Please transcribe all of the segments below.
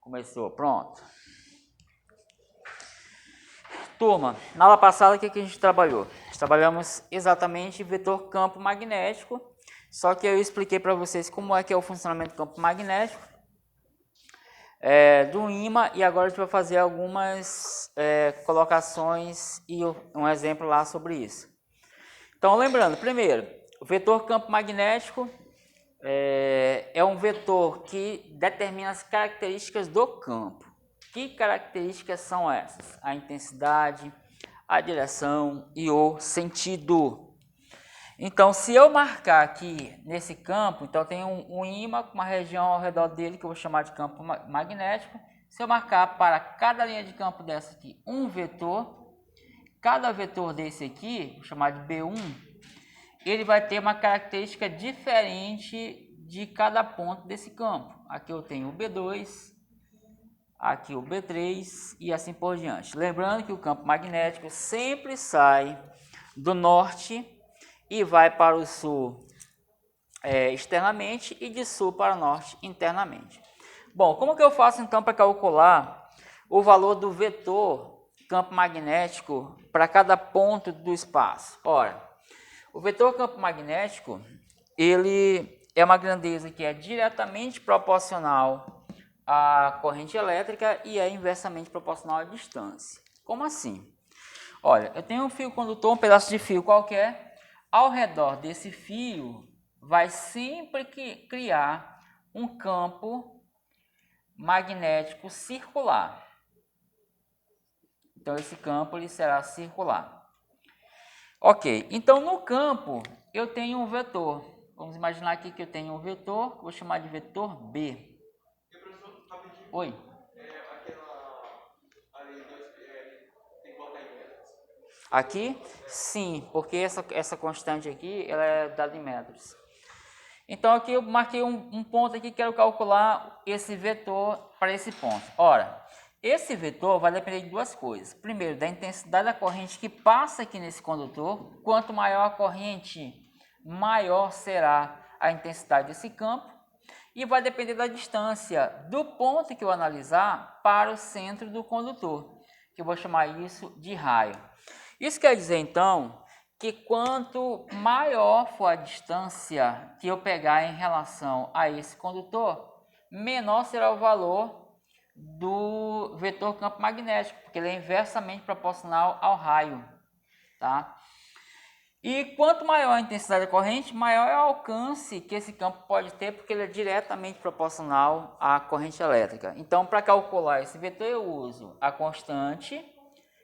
Começou, pronto. Turma, na aula passada o que a gente trabalhou? Trabalhamos exatamente vetor campo magnético, só que eu expliquei para vocês como é que é o funcionamento do campo magnético do ímã, e agora a gente vai fazer algumas colocações e um exemplo lá sobre isso. Então, lembrando, primeiro, o vetor campo magnético é um vetor que determina as características do campo. Que características são essas? A intensidade, a direção e o sentido. Então, se eu marcar aqui nesse campo, então tem um ímã com uma região ao redor dele que eu vou chamar de campo magnético. Se eu marcar para cada linha de campo dessa aqui um vetor, cada vetor desse aqui, vou chamar de B1, ele vai ter uma característica diferente de cada ponto desse campo. Aqui eu tenho o B2, aqui o B3 e assim por diante. Lembrando que o campo magnético sempre sai do norte e vai para o sul externamente e de sul para o norte internamente. Bom, como que eu faço então para calcular o valor do vetor campo magnético para cada ponto do espaço? Ora, o vetor campo magnético, ele é uma grandeza que é diretamente proporcional à corrente elétrica e é inversamente proporcional à distância. Como assim? Olha, eu tenho um fio condutor, um pedaço de fio qualquer. Ao redor desse fio vai sempre criar um campo magnético circular. Então esse campo ele será circular. Ok, então no campo eu tenho um vetor. Vamos imaginar aqui que eu tenho um vetor, vou chamar de vetor B. Oi. Aqui? Sim, porque essa constante aqui ela é dada em metros. Então aqui eu marquei um ponto aqui, quero calcular esse vetor para esse ponto. Ora, esse vetor vai depender de duas coisas. Primeiro, da intensidade da corrente que passa aqui nesse condutor. Quanto maior a corrente, maior será a intensidade desse campo. E vai depender da distância do ponto que eu analisar para o centro do condutor, que eu vou chamar isso de raio. Isso quer dizer, então, que quanto maior for a distância que eu pegar em relação a esse condutor, menor será o valor do vetor campo magnético, porque ele é inversamente proporcional ao raio, tá? E quanto maior a intensidade da corrente, maior é o alcance que esse campo pode ter, porque ele é diretamente proporcional à corrente elétrica. Então, para calcular esse vetor, eu uso a constante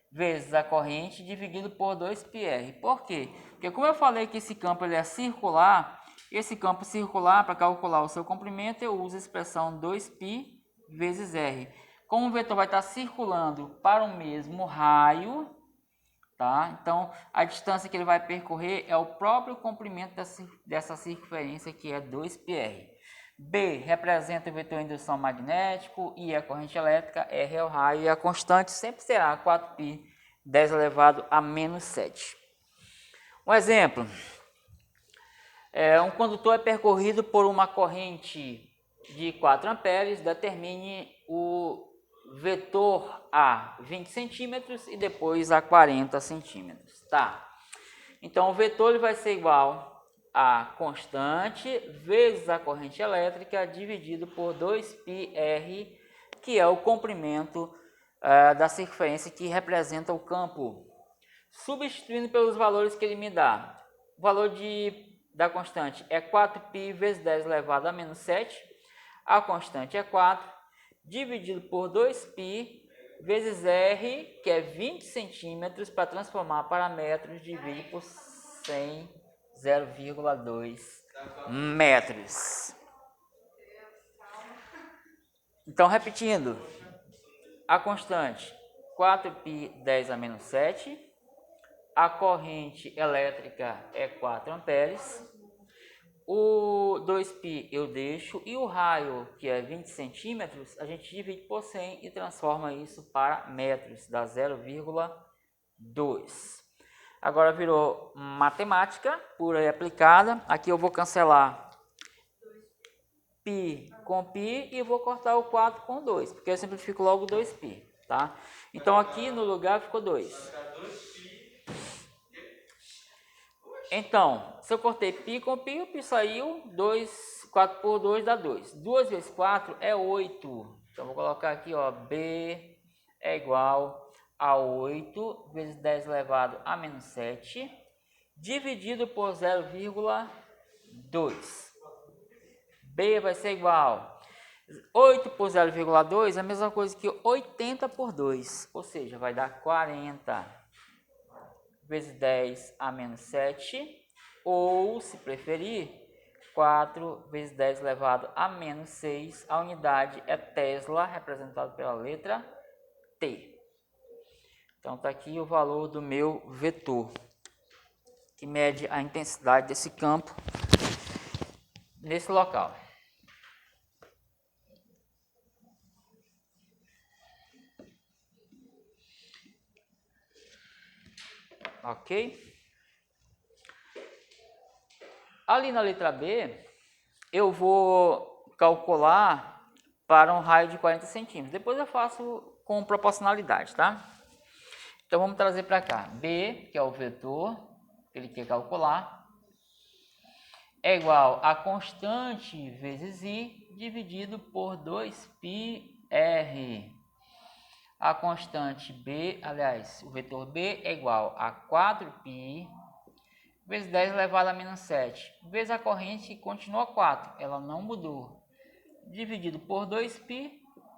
vezes a corrente dividido por 2πr. Por quê? Porque como eu falei que esse campo ele é circular, esse campo circular, para calcular o seu comprimento, eu uso a expressão 2π vezes r. Como o vetor vai estar circulando para o mesmo raio, tá? Então, a distância que ele vai percorrer é o próprio comprimento dessa circunferência, que é 2πr. B representa o vetor indução magnético e a corrente elétrica, R é o raio, e a constante sempre será 4π 10 elevado a menos 7. Um exemplo, um condutor é percorrido por uma corrente de 4 amperes, determine o vetor a 20 centímetros e depois a 40 centímetros, tá? Então o vetor ele vai ser igual a constante vezes a corrente elétrica dividido por 2πr, que é o comprimento da circunferência que representa o campo. Substituindo pelos valores que ele me dá, o valor da constante é 4π vezes 10 elevado a menos 7, a constante é 4, dividido por 2π vezes r, que é 20 centímetros, para transformar para metros, divide por 100, 0,2 metros. Então, repetindo, a constante 4π 10 a menos 7, a corrente elétrica é 4 amperes, o 2π eu deixo, e o raio, que é 20 centímetros, a gente divide por 100 e transforma isso para metros, dá 0,2. Agora virou matemática pura e aplicada. Aqui eu vou cancelar π com π e vou cortar o 4 com 2, porque eu simplifico logo 2π, tá? Então aqui no lugar ficou 2. Então, se eu cortei π com π, o π saiu, 4 por 2 dá 2. 2 vezes 4 é 8. Então, vou colocar aqui, ó, B é igual a 8 vezes 10 elevado a menos 7, dividido por 0,2. B vai ser igual 8 por 0,2 é a mesma coisa que 80 por 2, ou seja, vai dar 40 vezes 10 a menos 7, ou, se preferir, 4 vezes 10 elevado a menos 6, a unidade é Tesla, representado pela letra T. Então, está aqui o valor do meu vetor, que mede a intensidade desse campo nesse local. Ok? Ali na letra B, eu vou calcular para um raio de 40 centímetros. Depois eu faço com proporcionalidade, tá? Então, vamos trazer para cá. B, que é o vetor que ele quer calcular, é igual a constante vezes I dividido por 2πr. A constante B, aliás, o vetor B é igual a 4π vezes 10 elevado a menos 7, vezes a corrente que continua 4, ela não mudou, dividido por 2π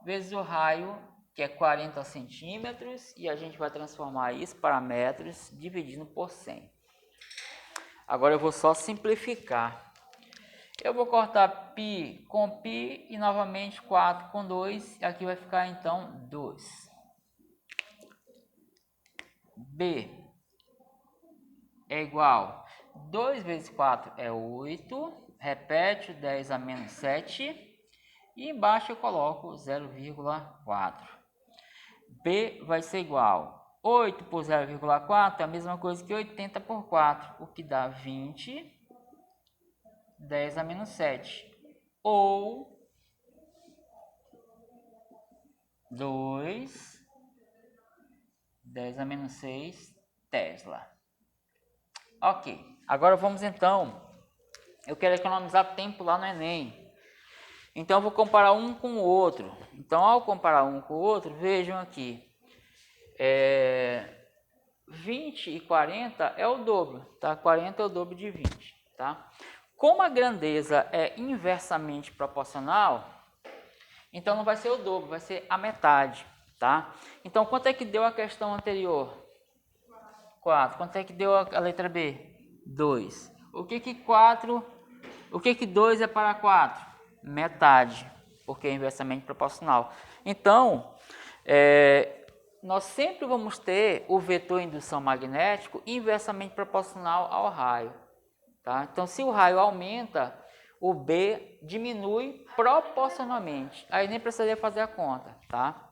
vezes o raio, que é 40 centímetros, e a gente vai transformar isso para metros, dividindo por 100. Agora eu vou só simplificar. Eu vou cortar π com π e novamente 4 com 2, e aqui vai ficar então 2. B é igual, 2 vezes 4 é 8, repete o 10 a menos 7, e embaixo eu coloco 0,4. B vai ser igual, 8 por 0,4 é a mesma coisa que 80 por 4, o que dá 20, 10 a menos 7, ou 2, 10 a menos 6 Tesla. Ok, agora vamos então, eu quero economizar tempo lá no Enem, então eu vou comparar um com o outro. Então, ao comparar um com o outro, vejam aqui, 20 e 40 é o dobro, tá? 40 é o dobro de 20, tá? Como a grandeza é inversamente proporcional, então não vai ser o dobro, vai ser a metade, tá? Então, quanto é que deu a questão anterior? 4. Quanto é que deu a letra B? 2. O que que 2 é para 4? Metade, porque é inversamente proporcional. Então, nós sempre vamos ter o vetor indução magnético inversamente proporcional ao raio, tá? Então, se o raio aumenta, o B diminui proporcionalmente. Aí nem precisaria fazer a conta, tá?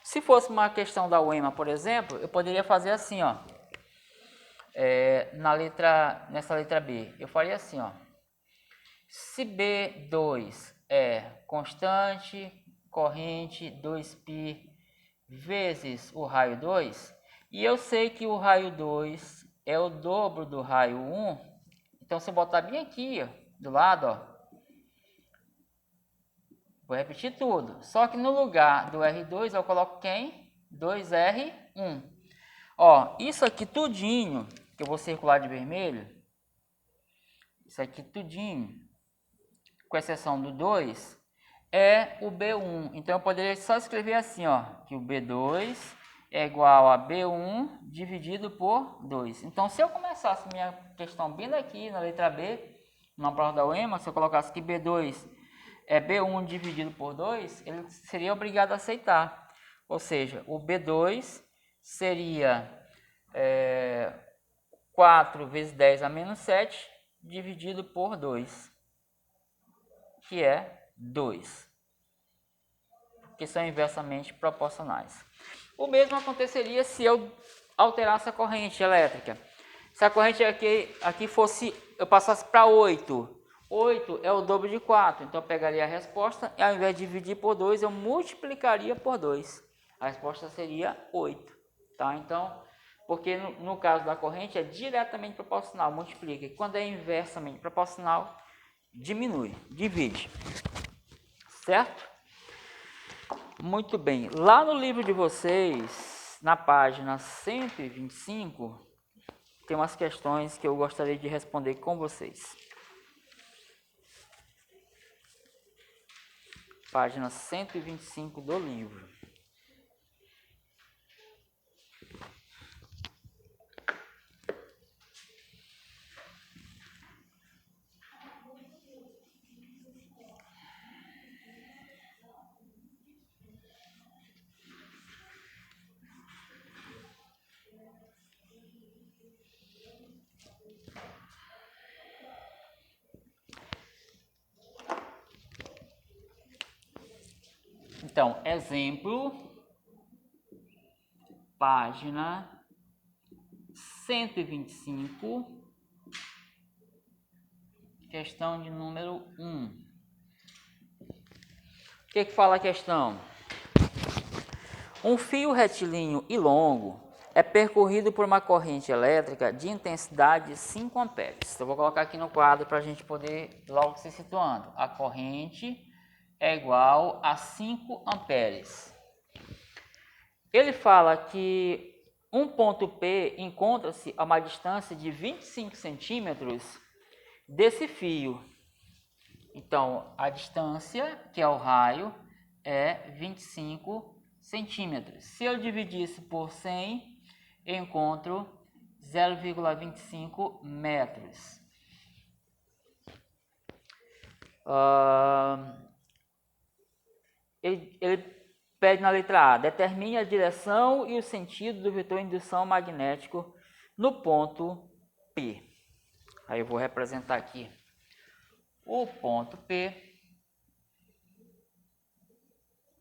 Se fosse uma questão da UEMA, por exemplo, eu poderia fazer assim, ó. Nessa letra B, eu faria assim, ó. Se B2 é constante, corrente 2π vezes o raio 2, e eu sei que o raio 2 é o dobro do raio 1, então se eu botar bem aqui, ó, do lado, ó, vou repetir tudo, só que no lugar do R2 eu coloco quem? 2R1. Ó, isso aqui tudinho, que eu vou circular de vermelho, isso aqui tudinho, com exceção do 2, é o B1. Então, eu poderia só escrever assim, ó, que o B2 é igual a B1 dividido por 2. Então, se eu começasse minha questão bem daqui, na letra B, na prova da UEMA, se eu colocasse que B2 é B1 dividido por 2, ele seria obrigado a aceitar. Ou seja, o B2 seria 4 vezes 10 a menos 7 dividido por 2, que é 2, que são inversamente proporcionais. O mesmo aconteceria se eu alterasse a corrente elétrica. Se a corrente aqui fosse, eu passasse para 8, 8 é o dobro de 4, então eu pegaria a resposta e ao invés de dividir por 2, eu multiplicaria por 2. A resposta seria 8, tá? Então, porque no caso da corrente é diretamente proporcional, multiplica. E quando é inversamente proporcional, diminui, divide. Certo? Muito bem. Lá no livro de vocês, na página 125, tem umas questões que eu gostaria de responder com vocês. Página 125 do livro. Então, exemplo, página 125, questão de número 1. O que fala a questão? Um fio retilíneo e longo é percorrido por uma corrente elétrica de intensidade 5 amperes. Então, eu vou colocar aqui no quadro para a gente poder logo se situando. A corrente é igual a 5 amperes. Ele fala que um ponto P encontra-se a uma distância de 25 centímetros desse fio. Então, a distância, que é o raio, é 25 centímetros. Se eu dividisse por 100, eu encontro 0,25 metros. Ele pede na letra A, determine a direção e o sentido do vetor indução magnético no ponto P. Aí eu vou representar aqui o ponto P,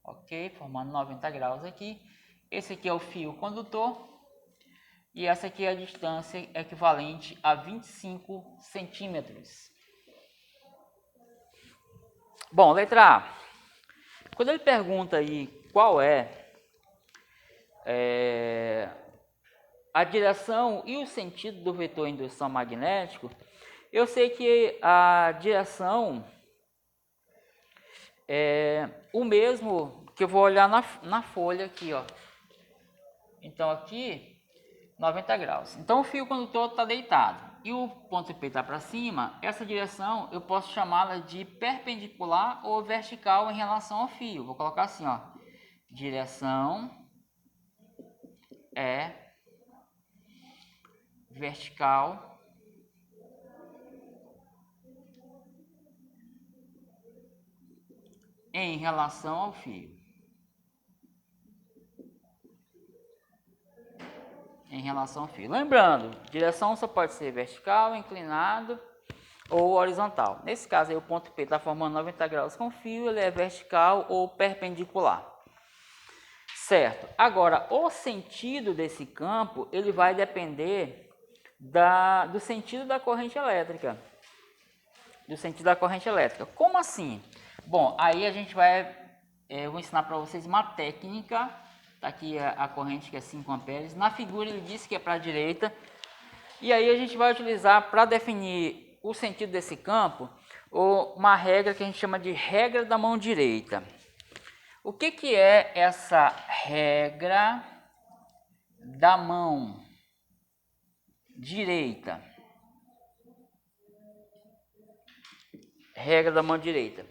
ok, formando 90 graus aqui. Esse aqui é o fio condutor e essa aqui é a distância equivalente a 25 centímetros. Bom, letra A. Quando ele pergunta aí qual é a direção e o sentido do vetor indução magnético, eu sei que a direção é o mesmo que eu vou olhar na folha aqui, ó. Então aqui 90 graus. Então o fio condutor está deitado e o ponto P está para cima. Essa direção eu posso chamá-la de perpendicular ou vertical em relação ao fio. Vou colocar assim, ó. Direção é vertical em relação ao fio. Em relação ao fio. Lembrando, direção só pode ser vertical, inclinado ou horizontal. Nesse caso aí o ponto P está formando 90 graus com o fio, ele é vertical ou perpendicular. Certo. Agora, o sentido desse campo, ele vai depender do sentido da corrente elétrica. Do sentido da corrente elétrica. Como assim? Bom, aí a gente vai... eu vou ensinar para vocês uma técnica. Está aqui a corrente que é 5 amperes. Na figura ele disse que é para a direita. E aí a gente vai utilizar para definir o sentido desse campo uma regra que a gente chama de regra da mão direita. O que é essa regra da mão direita? Regra da mão direita.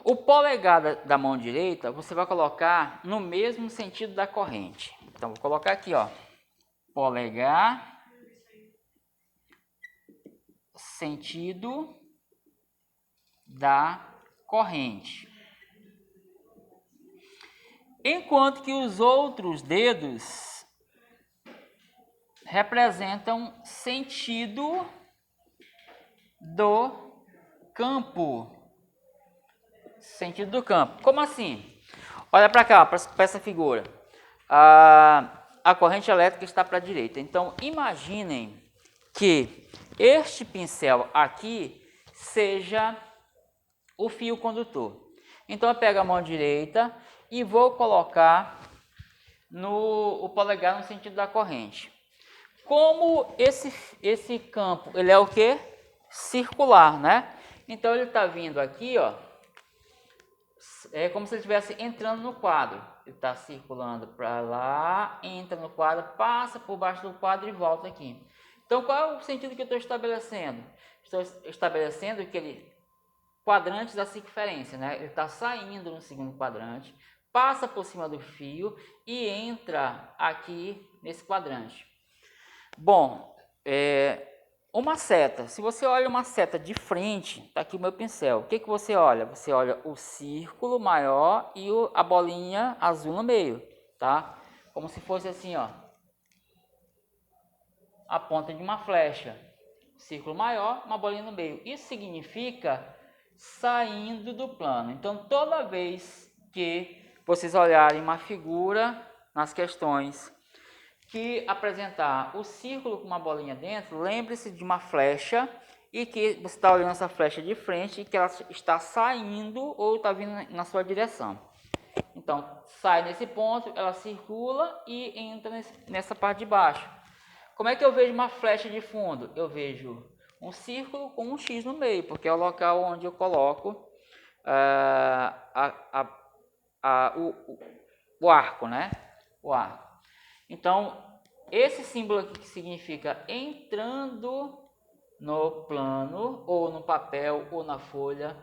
O polegar da mão direita você vai colocar no mesmo sentido da corrente. Então vou colocar aqui, ó, polegar, sentido da corrente. Enquanto que os outros dedos representam sentido do campo. Sentido do campo. Como assim? Olha para cá, para essa figura. A corrente elétrica está para a direita. Então, imaginem que este pincel aqui seja o fio condutor. Então eu pego a mão direita e vou colocar o polegar no sentido da corrente. Como esse campo, ele é o que? Circular, né? Então ele está vindo aqui, ó, é como se ele estivesse entrando no quadro. Ele está circulando para lá, entra no quadro, passa por baixo do quadro e volta aqui. Então qual é o sentido que eu estou estabelecendo? Estou estabelecendo aquele quadrante da circunferência, né? Ele está saindo no segundo quadrante, passa por cima do fio e entra aqui nesse quadrante. Bom, uma seta. Se você olha uma seta de frente, tá aqui o meu pincel. O que que você olha? Você olha o círculo maior e a bolinha azul no meio, tá? Como se fosse assim, ó, a ponta de uma flecha. Círculo maior, uma bolinha no meio. Isso significa saindo do plano. Então, toda vez que vocês olharem uma figura nas questões que apresentar o círculo com uma bolinha dentro, lembre-se de uma flecha e que você está olhando essa flecha de frente e que ela está saindo ou está vindo na sua direção. Então, sai nesse ponto, ela circula e entra nessa parte de baixo. Como é que eu vejo uma flecha de fundo? Eu vejo um círculo com um X no meio, porque é o local onde eu coloco o arco, né? O arco. Então, esse símbolo aqui que significa entrando no plano, ou no papel, ou na folha,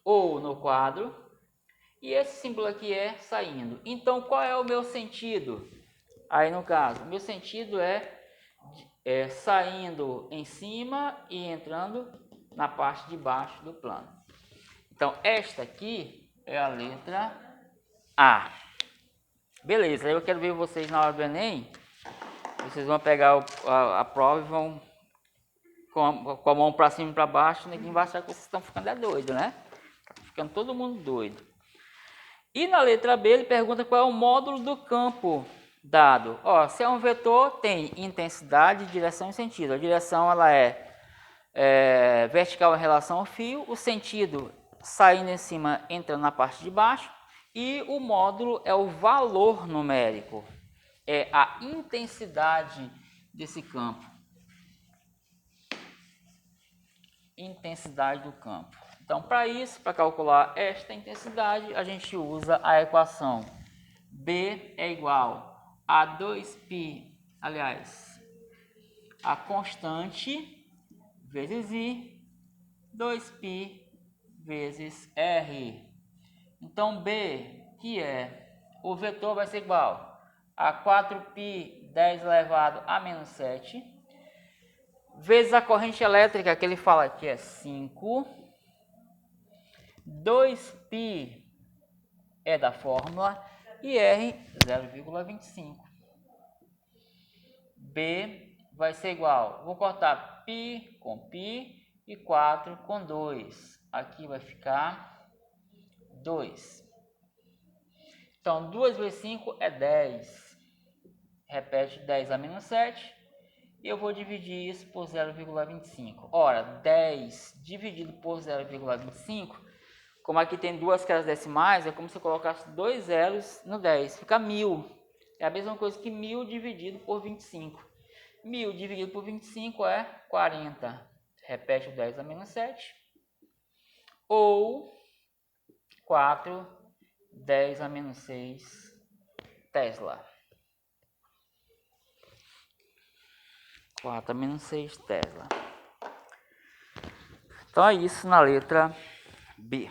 ou no quadro. E esse símbolo aqui é saindo. Então, qual é o meu sentido? Aí, no caso, o meu sentido é saindo em cima e entrando na parte de baixo do plano. Então, esta aqui é a letra A. Beleza, eu quero ver vocês na hora do Enem. Vocês vão pegar a prova e vão com a mão para cima e para baixo. Ninguém vai achar que vocês estão ficando doido, né? Tá ficando todo mundo doido. E na letra B ele pergunta qual é o módulo do campo dado. Ó, se é um vetor, tem intensidade, direção e sentido. A direção ela é vertical em relação ao fio, o sentido saindo em cima, entrando na parte de baixo, e o módulo é o valor numérico, é a intensidade desse campo. Intensidade do campo. Então, para isso, para calcular esta intensidade, a gente usa a equação B é igual a 2π, aliás, a constante vezes I, 2π vezes R. Então, B, que é o vetor, vai ser igual a 4π 10 elevado a menos 7, vezes a corrente elétrica, que ele fala que é 5, 2π é da fórmula, e R 0,25. B vai ser igual, vou cortar π com π e 4 com 2. Aqui vai ficar 2. Então, 2 vezes 5 é 10. Repete 10 a menos 7. E eu vou dividir isso por 0,25. Ora, 10 dividido por 0,25, como aqui tem duas casas decimais, é como se eu colocasse 2 zeros no 10. Fica 1000. É a mesma coisa que 1000 dividido por 25. 1000 dividido por 25 é 40. Repete o 10 a menos 7. Ou 4, 10 a menos 6 Tesla. 4 a menos 6 Tesla. Então é isso na letra B.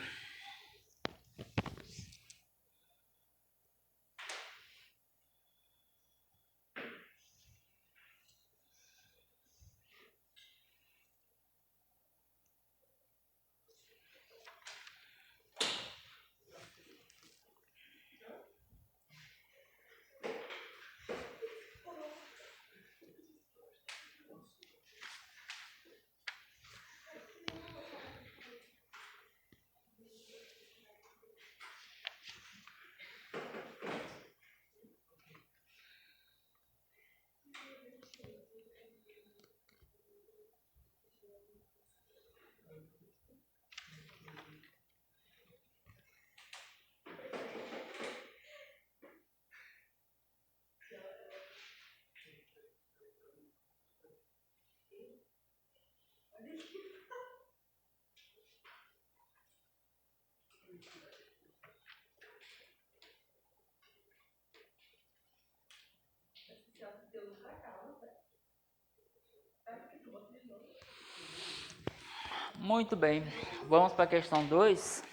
Muito bem, vamos para a questão 2,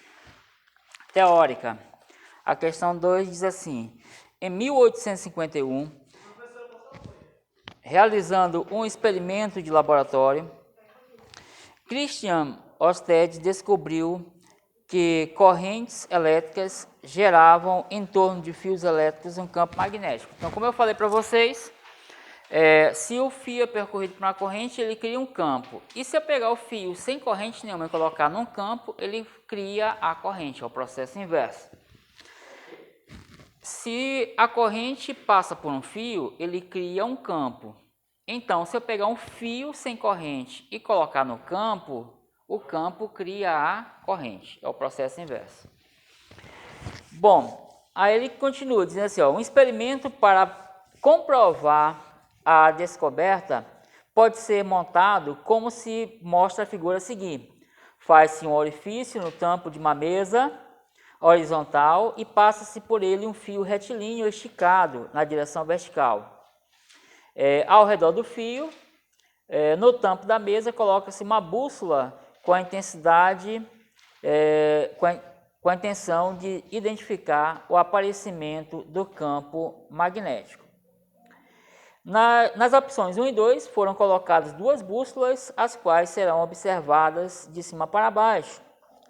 teórica. A questão 2 diz assim: em 1851, realizando um experimento de laboratório, Christian Ørsted descobriu que correntes elétricas geravam em torno de fios elétricos um campo magnético. Então, como eu falei para vocês, se o fio é percorrido por uma corrente, ele cria um campo. E se eu pegar o fio sem corrente nenhuma e colocar num campo, ele cria a corrente, é o processo inverso. Se a corrente passa por um fio, ele cria um campo. Então, se eu pegar um fio sem corrente e colocar no campo, o campo cria a corrente, é o processo inverso. Bom, aí ele continua dizendo assim, um experimento para comprovar a descoberta pode ser montado como se mostra a figura a seguir. Faz-se um orifício no tampo de uma mesa horizontal e passa-se por ele um fio retilíneo esticado na direção vertical. Ao redor do fio, no tampo da mesa, coloca-se uma bússola com a intensidade, com a intenção de identificar o aparecimento do campo magnético. Nas opções 1 e 2 foram colocadas duas bússolas, as quais serão observadas de cima para baixo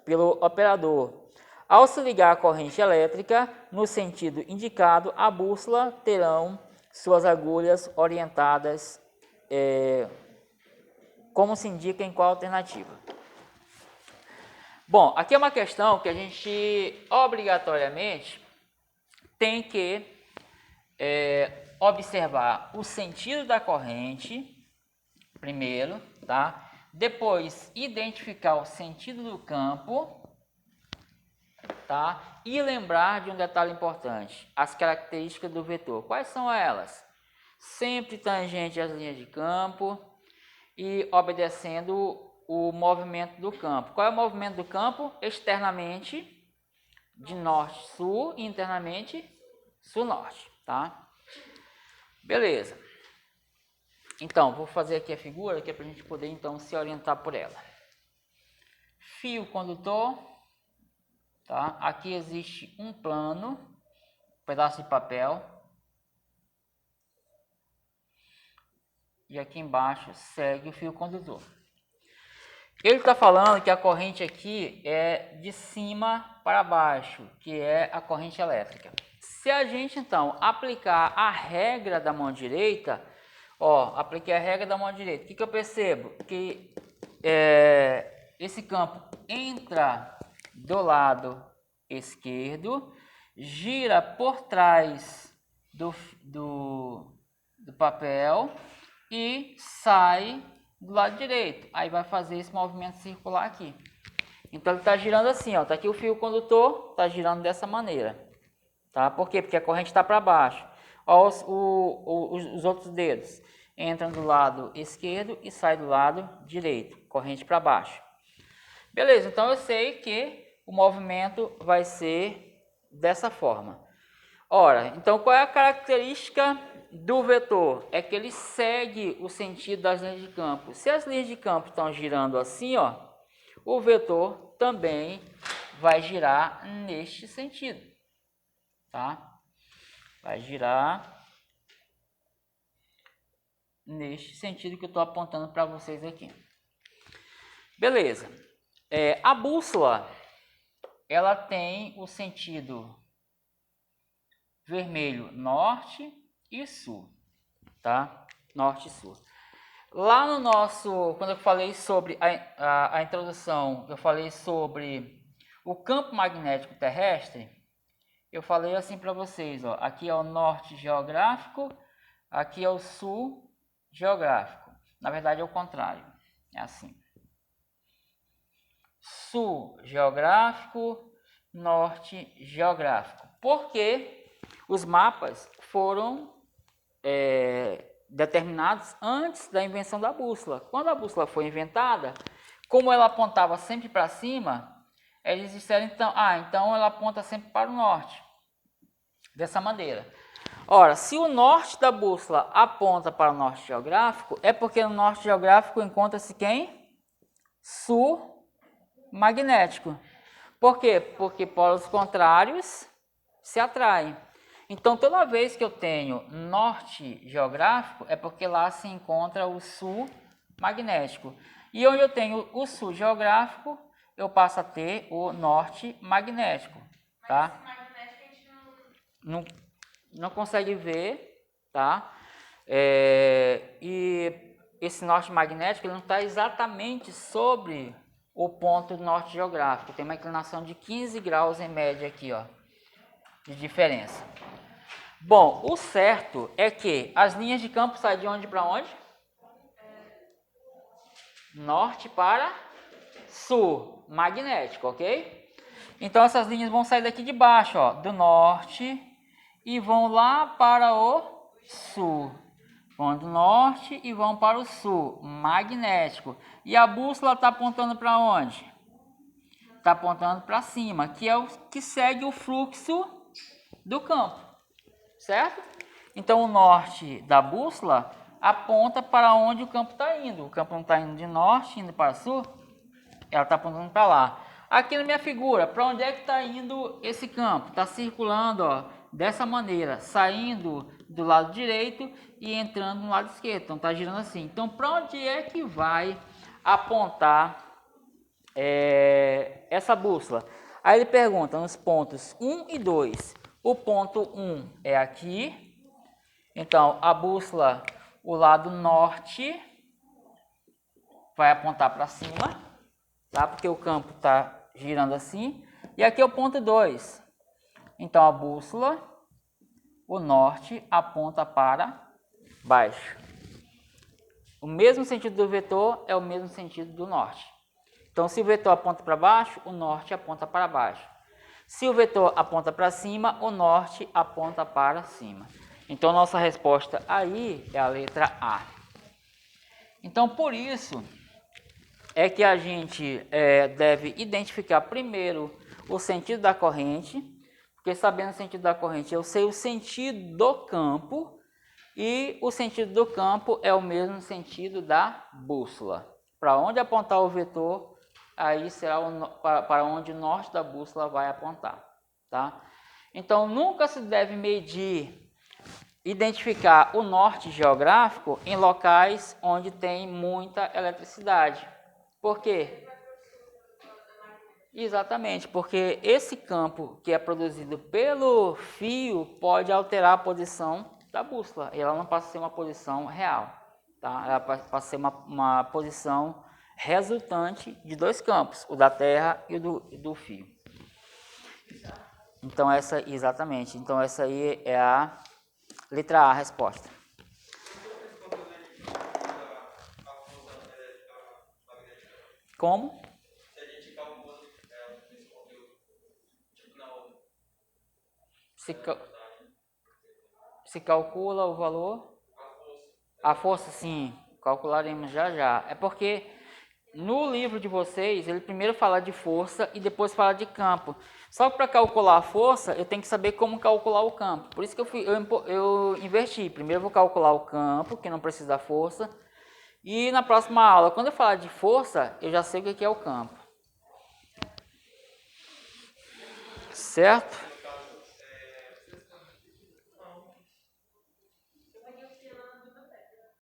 pelo operador. Ao se ligar a corrente elétrica no sentido indicado, a bússola terão suas agulhas orientadas como se indica em qual alternativa. Bom, aqui é uma questão que a gente obrigatoriamente tem que observar o sentido da corrente, primeiro, tá? Depois, identificar o sentido do campo, tá? E lembrar de um detalhe importante, as características do vetor. Quais são elas? Sempre tangente às linhas de campo e obedecendo o movimento do campo. Qual é o movimento do campo? Externamente, de norte-sul, e internamente, sul-norte, tá? Beleza. Então, vou fazer aqui a figura, que é para a gente poder, então, se orientar por ela. Fio condutor, tá? Aqui existe um plano, um pedaço de papel. E aqui embaixo segue o fio condutor. Ele está falando que a corrente aqui é de cima para baixo, que é a corrente elétrica. Se a gente, então, aplicar a regra da mão direita, apliquei a regra da mão direita, o que eu percebo? Que esse campo entra do lado esquerdo, gira por trás do papel e sai do lado direito. Aí vai fazer esse movimento circular aqui. Então ele está girando assim, ó. Tá aqui o fio condutor, está girando dessa maneira. Tá? Por quê? Porque a corrente está para baixo. Ó, os outros dedos entram do lado esquerdo e saem do lado direito. Corrente para baixo. Beleza, então eu sei que o movimento vai ser dessa forma. Ora, então qual é a característica do vetor? É que ele segue o sentido das linhas de campo. Se as linhas de campo estão girando assim, ó, o vetor também vai girar neste sentido, tá? Vai girar neste sentido que eu estou apontando para vocês aqui. Beleza. A bússola, ela tem o sentido vermelho norte e sul, tá? Norte e sul. Lá no nosso, quando eu falei sobre a introdução, eu falei sobre o campo magnético terrestre, eu falei assim para vocês, ó, aqui é o norte geográfico, aqui é o sul geográfico. Na verdade é o contrário, é assim. Sul geográfico, norte geográfico. Porque os mapas foram determinados antes da invenção da bússola. Quando a bússola foi inventada, como ela apontava sempre para cima, Eles disseram então, então ela aponta sempre para o norte, dessa maneira. Ora, se o norte da bússola aponta para o norte geográfico, é porque no norte geográfico encontra-se quem? Sul magnético. Por quê? Porque polos contrários se atraem. Então, toda vez que eu tenho norte geográfico, é porque lá se encontra o sul magnético. E onde eu tenho o sul geográfico, eu passo a ter o norte magnético. Tá? Mas esse magnético a gente não consegue ver, tá? E esse norte magnético ele não está exatamente sobre o ponto do norte geográfico. Tem uma inclinação de 15 graus em média aqui, ó, de diferença. Bom, o certo é que as linhas de campo saem de onde para onde? Norte para sul, magnético, ok? Então essas linhas vão sair daqui de baixo, ó, do norte e vão lá para o sul. Vão do norte e vão para o sul, magnético. E a bússola está apontando para onde? Está apontando para cima, que é o que segue o fluxo do campo, certo? Então o norte da bússola aponta para onde o campo está indo. O campo não está indo de norte, indo para sul, ela está apontando para lá. Aqui na minha figura, para onde é que está indo esse campo? Está circulando, ó, dessa maneira, saindo do lado direito e entrando no lado esquerdo. Então está girando assim. Então para onde é que vai apontar essa bússola? Aí ele pergunta nos pontos 1 e 2. O ponto 1 é aqui. Então a bússola, o lado norte, vai apontar para cima, tá? Porque o campo está girando assim. E aqui é o ponto 2. Então a bússola, o norte, aponta para baixo. O mesmo sentido do vetor é o mesmo sentido do norte. Então se o vetor aponta para baixo, o norte aponta para baixo. Se o vetor aponta para cima, o norte aponta para cima. Então nossa resposta aí é a letra A. Então por isso é que a gente deve identificar primeiro o sentido da corrente, porque sabendo o sentido da corrente eu sei o sentido do campo, e o sentido do campo é o mesmo sentido da bússola. Para onde apontar o vetor, aí será para onde o norte da bússola vai apontar. Tá? Então nunca se deve identificar o norte geográfico em locais onde tem muita eletricidade. Por quê? Exatamente, porque esse campo que é produzido pelo fio pode alterar a posição da bússola. E ela não passa a ser uma posição real, tá? Ela passa a ser uma posição resultante de dois campos, o da Terra e o do fio. Então exatamente. Então essa aí é a letra A, a resposta. Como? Se calcula o valor? A força, sim, calcularemos já já. É porque no livro de vocês, ele primeiro fala de força e depois fala de campo. Só que para calcular a força, eu tenho que saber como calcular o campo. Por isso que eu inverti. Primeiro eu vou calcular o campo, que não precisa da força. E na próxima aula, quando eu falar de força, eu já sei o que é o campo. Certo?